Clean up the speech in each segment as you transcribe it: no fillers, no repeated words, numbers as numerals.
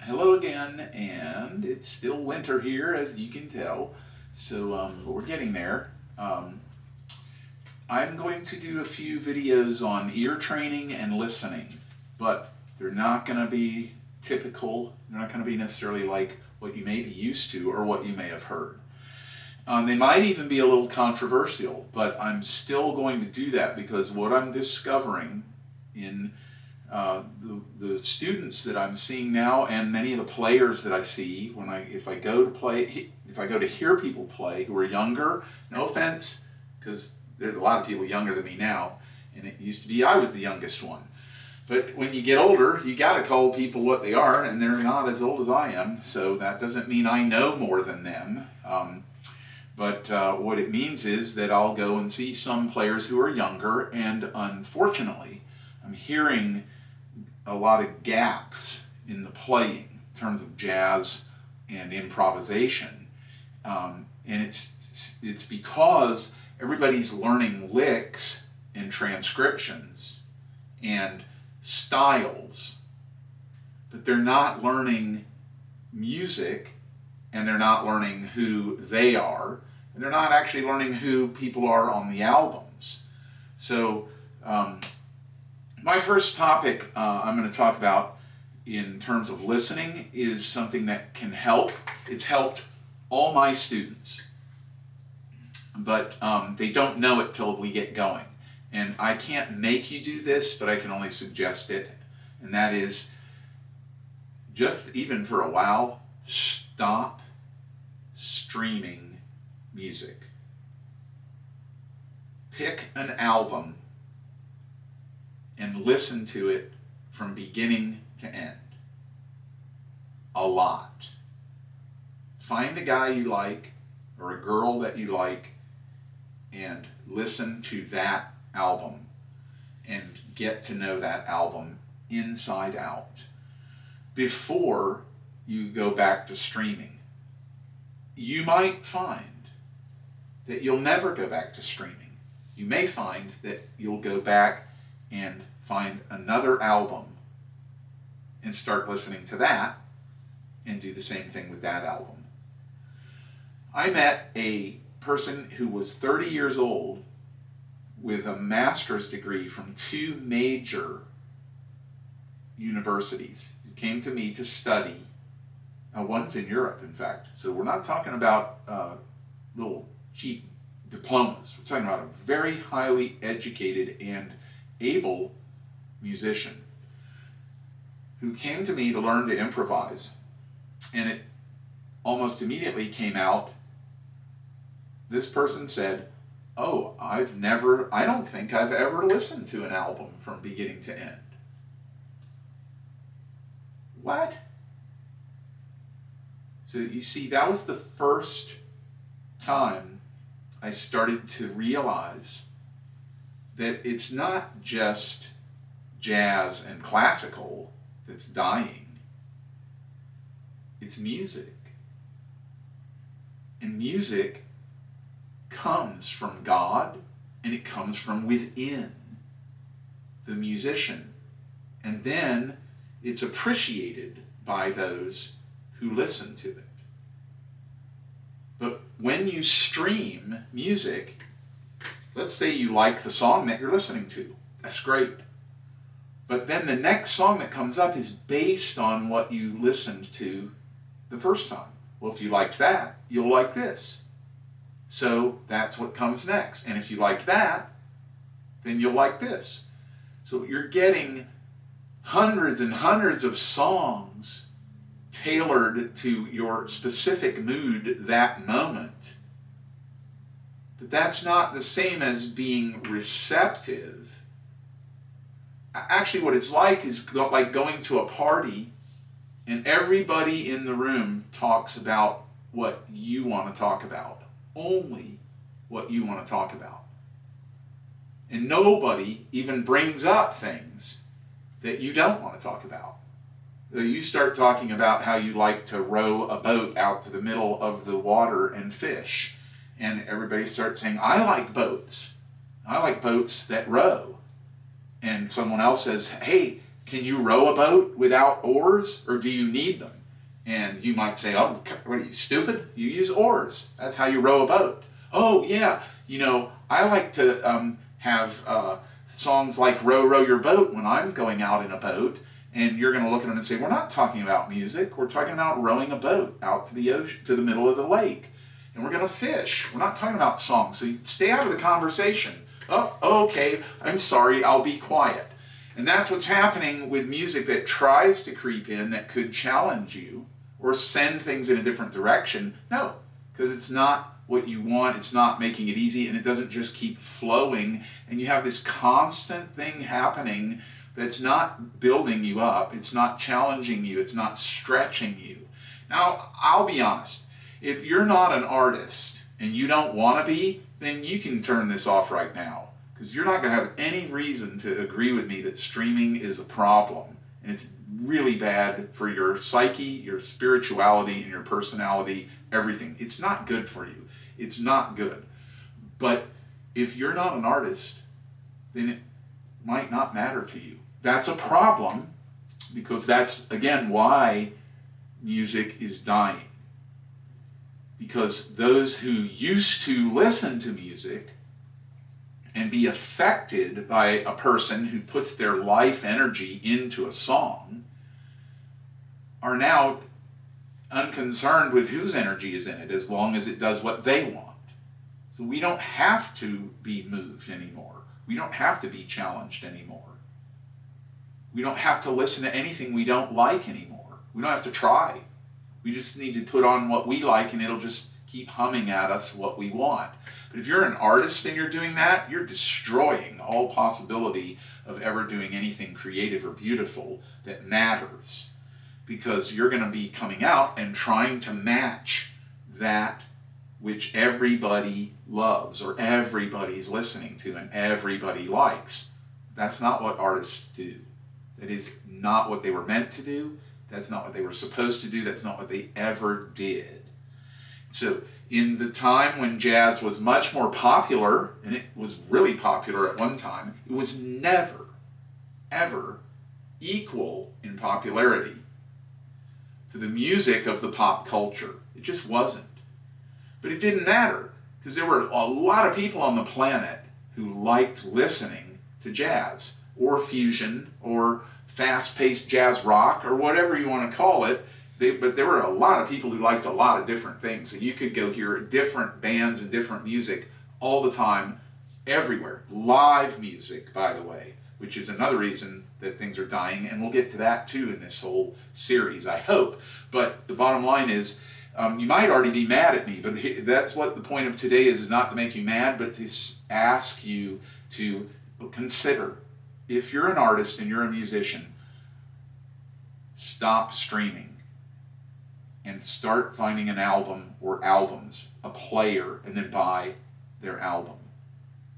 Hello again, and it's still winter here, as you can tell. But we're getting there. I'm going to do a few videos on ear training and listening, but they're not going to be typical. They're not going to be necessarily like what you may be used to or what you may have heard. They might even be a little controversial, but I'm still going to do that because what I'm discovering in the students that I'm seeing now, and many of the players that I see if I go to hear people play who are younger. No offense, because there's a lot of people younger than me now, and it used to be I was the youngest one. But when you get older, you got to call people what they are, and they're not as old as I am. So that doesn't mean I know more than them. But what it means is that I'll go and see some players who are younger, and unfortunately, I'm hearing a lot of gaps in the playing in terms of jazz and improvisation, and it's because everybody's learning licks and transcriptions and styles, but they're not learning music, and they're not learning who they are, and they're not actually learning who people are on the albums. So my first topic I'm going to talk about in terms of listening is something that can help. It's helped all my students, but they don't know it till we get going. And I can't make you do this, but I can only suggest it, and that is just even for a while, stop streaming music. Pick an album and listen to it from beginning to end. A lot. Find a guy you like or a girl that you like and listen to that album and get to know that album inside out before you go back to streaming. You might find that you'll never go back to streaming. You may find that you'll go back and find another album and start listening to that and do the same thing with that album. I met a person who was 30 years old with a master's degree from two major universities who came to me to study. One's in Europe, in fact. So we're not talking about little cheap diplomas. We're talking about a very highly educated and able musician who came to me to learn to improvise, and it almost immediately came out. This person said, "Oh, I don't think I've ever listened to an album from beginning to end." What? So you see, that was the first time I started to realize that it's not just jazz and classical that's dying. It's music. And music comes from God, and it comes from within the musician. And then it's appreciated by those who listen to it. But when you stream music, let's say you like the song that you're listening to. That's great. But then the next song that comes up is based on what you listened to the first time. Well, if you liked that, you'll like this. So that's what comes next. And if you like that, then you'll like this. So you're getting hundreds and hundreds of songs tailored to your specific mood that moment. But that's not the same as being receptive. Actually, what it's like is like going to a party and everybody in the room talks about what you want to talk about. Only what you want to talk about. And nobody even brings up things that you don't want to talk about. You start talking about how you like to row a boat out to the middle of the water and fish. And everybody starts saying, "I like boats. I like boats that row." And someone else says, "Hey, Can you row a boat without oars, or do you need them? And you might say, oh, what are you, stupid? You use oars. That's how you row a boat. Oh, yeah, I like to have songs like Row, Row Your Boat when I'm going out in a boat. And you're going to look at them and say, we're not talking about music. We're talking about rowing a boat out to the ocean, to the middle of the lake. And we're going to fish. We're not talking about songs. So you stay out of the conversation. Oh, okay, I'm sorry, I'll be quiet. And that's what's happening with music that tries to creep in that could challenge you or send things in a different direction. No, because it's not what you want. It's not making it easy, and it doesn't just keep flowing. And you have this constant thing happening that's not building you up, it's not challenging you, it's not stretching you. Now, I'll be honest, if you're not an artist and you don't want to be, then you can turn this off right now, because you're not going to have any reason to agree with me that streaming is a problem, and it's really bad for your psyche, your spirituality, and your personality, everything. It's not good for you. It's not good. But if you're not an artist, then it might not matter to you. That's a problem, because that's, again, why music is dying. Because those who used to listen to music and be affected by a person who puts their life energy into a song are now unconcerned with whose energy is in it, as long as it does what they want. So we don't have to be moved anymore. We don't have to be challenged anymore. We don't have to listen to anything we don't like anymore. We don't have to try. We just need to put on what we like, and it'll just keep humming at us what we want. But if you're an artist and you're doing that, you're destroying all possibility of ever doing anything creative or beautiful that matters, because you're going to be coming out and trying to match that which everybody loves or everybody's listening to and everybody likes. That's not what artists do. That is not what they were meant to do. That's not what they were supposed to do. That's not what they ever did. So in the time when jazz was much more popular, and it was really popular at one time, it was never, ever equal in popularity to the music of the pop culture. It just wasn't. But it didn't matter, because there were a lot of people on the planet who liked listening to jazz, or fusion, or fast-paced jazz rock, or whatever you want to call it. But there were a lot of people who liked a lot of different things, and you could go hear different bands and different music all the time, everywhere. Live music, by the way, which is another reason that things are dying, and we'll get to that too in this whole series, I hope. But the bottom line is, you might already be mad at me, but that's what the point of today is not to make you mad, but to ask you to consider, if you're an artist and you're a musician, stop streaming and start finding an album or albums, a player, and then buy their album.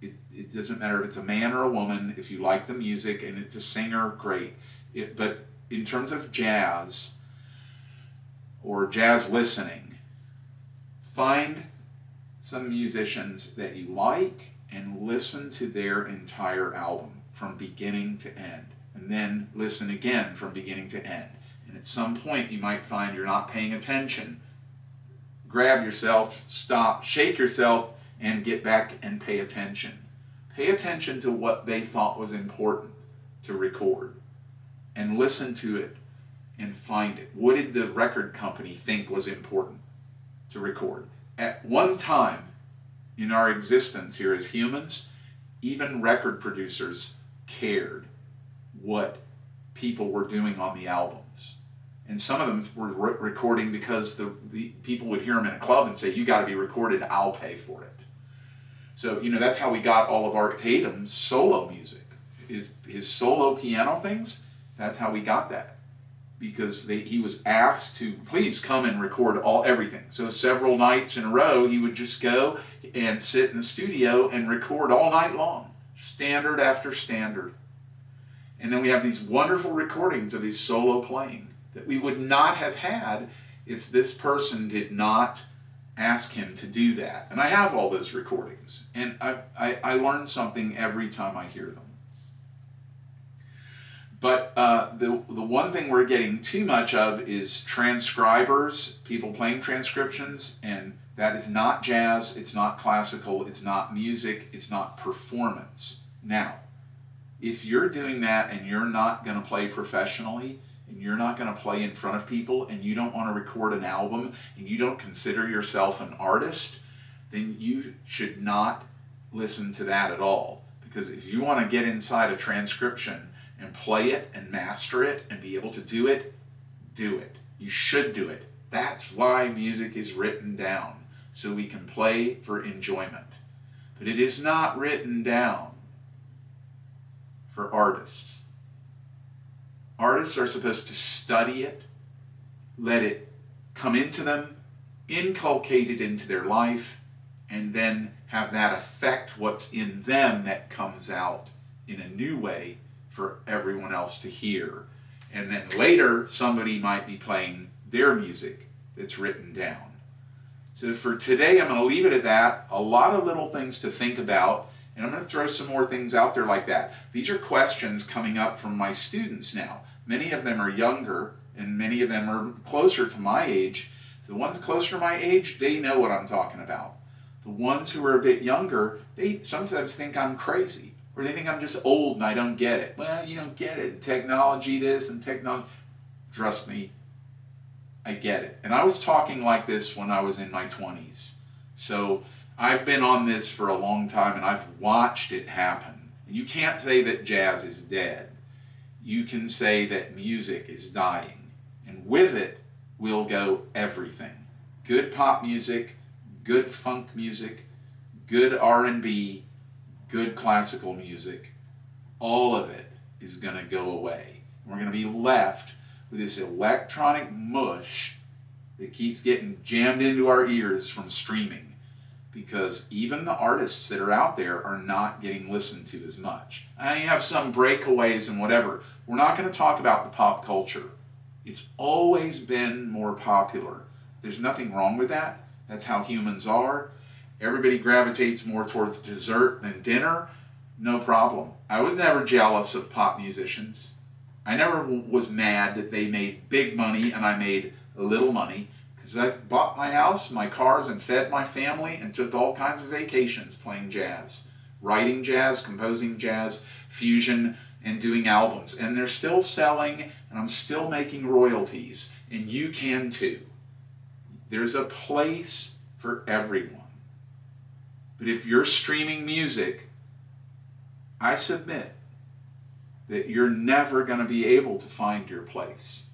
It doesn't matter if it's a man or a woman. If you like the music and it's a singer, great. But in terms of jazz or jazz listening, find some musicians that you like and listen to their entire album from beginning to end. And then listen again from beginning to end. And at some point you might find you're not paying attention. Grab yourself, stop, shake yourself, and get back and pay attention. Pay attention to what they thought was important to record, and listen to it and find it. What did the record company think was important to record? At one time in our existence here as humans, even record producers cared what people were doing on the albums. And some of them were recording because the people would hear them in a club and say, you got to be recorded, I'll pay for it. So, that's how we got all of Art Tatum's solo music. His solo piano things, that's how we got that. Because he was asked to please come and record everything. So several nights in a row, he would just go and sit in the studio and record all night long, standard after standard. And then we have these wonderful recordings of his solo playing that we would not have had if this person did not ask him to do that. And I have all those recordings, and I learn something every time I hear them. But the one thing we're getting too much of is transcribers, people playing transcriptions, and that is not jazz, it's not classical, it's not music, it's not performance. Now, if you're doing that and you're not going to play professionally, and you're not going to play in front of people, and you don't want to record an album, and you don't consider yourself an artist, then you should not listen to that at all. Because if you want to get inside a transcription and play it and master it and be able to do it, do it. You should do it. That's why music is written down, so we can play for enjoyment. But it is not written down for artists. Artists are supposed to study it, let it come into them, inculcate it into their life, and then have that affect what's in them that comes out in a new way for everyone else to hear. And then later, somebody might be playing their music that's written down. So for today, I'm going to leave it at that. A lot of little things to think about, and I'm going to throw some more things out there like that. These are questions coming up from my students now. Many of them are younger, and many of them are closer to my age. The ones closer to my age, they know what I'm talking about. The ones who are a bit younger, they sometimes think I'm crazy, or they think I'm just old and I don't get it. Well, you don't get it. Technology this and technology. Trust me, I get it. And I was talking like this when I was in my 20s. So I've been on this for a long time, and I've watched it happen. You can't say that jazz is dead. You can say that music is dying. And with it will go everything. Good pop music, good funk music, good R&B, good classical music. All of it is going to go away. We're going to be left with this electronic mush that keeps getting jammed into our ears from streaming, because even the artists that are out there are not getting listened to as much. I have some breakaways and whatever. We're not going to talk about the pop culture. It's always been more popular. There's nothing wrong with that. That's how humans are. Everybody gravitates more towards dessert than dinner. No problem. I was never jealous of pop musicians. I never was mad that they made big money and I made little money, because I bought my house, my cars, and fed my family and took all kinds of vacations playing jazz, writing jazz, composing jazz, fusion, and doing albums. And they're still selling, and I'm still making royalties, and you can too. There's a place for everyone. But if you're streaming music, I submit that you're never going to be able to find your place.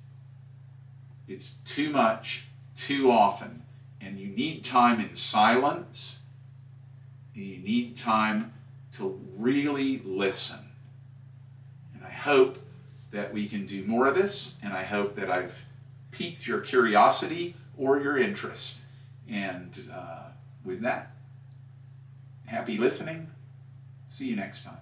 It's too much, too often, and you need time in silence, and you need time to really listen. And I hope that we can do more of this, and I hope that I've piqued your curiosity or your interest. And with that, happy listening. See you next time.